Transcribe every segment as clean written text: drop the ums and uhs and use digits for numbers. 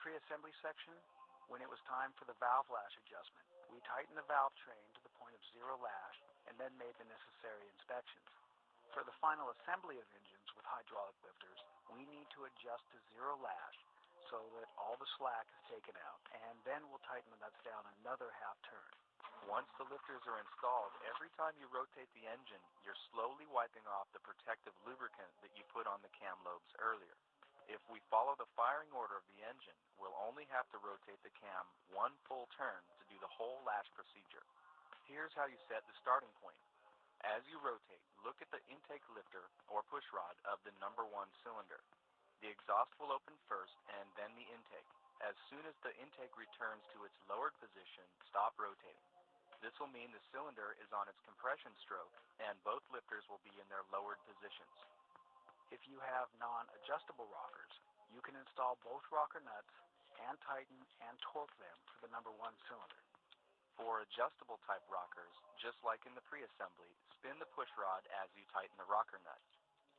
pre-assembly section, when it was time for the valve lash adjustment, we tightened the valve train to the point of zero lash and then made the necessary inspections. For the final assembly of engines with hydraulic lifters, we need to adjust to zero lash so that all the slack is taken out, and then we'll tighten the nuts down another half turn. Once the lifters are installed, every time you rotate the engine, you're slowly wiping off the protective lubricant that you put on the cam lobes earlier. If we follow the firing order of the engine, we'll only have to rotate the cam one full turn to do the whole lash procedure. Here's how you set the starting point. As you rotate, look at the intake lifter or push rod of the number 1 cylinder. The exhaust will open first and then the intake. As soon as the intake returns to its lowered position, stop rotating. This will mean the cylinder is on its compression stroke and both lifters will be in their lowered positions. If you have non-adjustable rockers, you can install both rocker nuts and tighten and torque them for the number 1 cylinder. For adjustable type rockers, just like in the pre-assembly, spin the push rod as you tighten the rocker nut.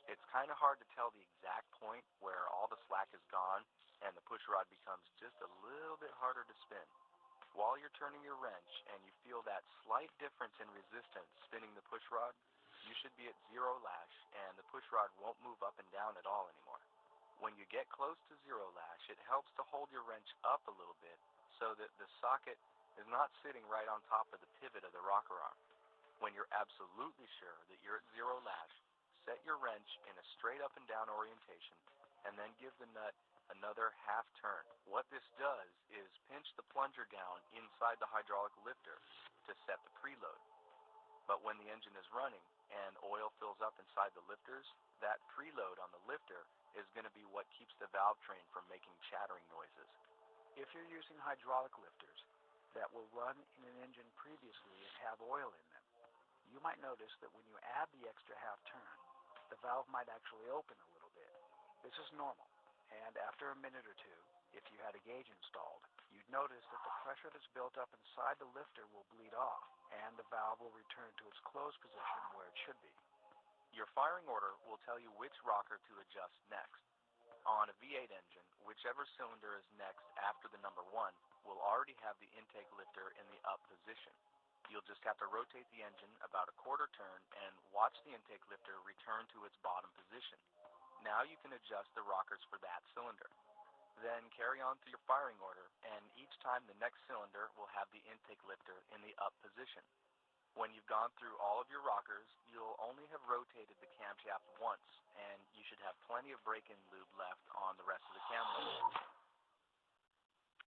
It's kind of hard to tell the exact point where all the slack is gone and the push rod becomes just a little bit harder to spin. While you're turning your wrench and you feel that slight difference in resistance spinning the push rod, you should be at zero lash and the push rod won't move up and down at all anymore. When you get close to zero lash, it helps to hold your wrench up a little bit so that the socket is not sitting right on top of the pivot of the rocker arm. When you're absolutely sure that you're at zero lash, set your wrench in a straight up and down orientation and then give the nut another half turn. What this does is pinch the plunger down inside the hydraulic lifter to set the preload. But when the engine is running and oil fills up inside the lifters, that preload on the lifter is going to be what keeps the valve train from making chattering noises. If you're using hydraulic lifters that were run in an engine previously and have oil in them, you might notice that when you add the extra half turn, the valve might actually open a little bit. This is normal, and after a minute or two, if you had a gauge installed, you'd notice that the pressure that's built up inside the lifter will bleed off, and the valve will return to its closed position where it should be. Your firing order will tell you which rocker to adjust next. On a V8 engine, whichever cylinder is next after the number 1 will already have the intake lifter in the up position. You'll just have to rotate the engine about a quarter turn and watch the intake lifter return to its bottom position. Now you can adjust the rockers for that cylinder. Then carry on through your firing order, and each time the next cylinder will have the intake lifter in the up position. When you've gone through all of your rockers, you'll only have rotated the camshaft once, and you should have plenty of break-in lube left on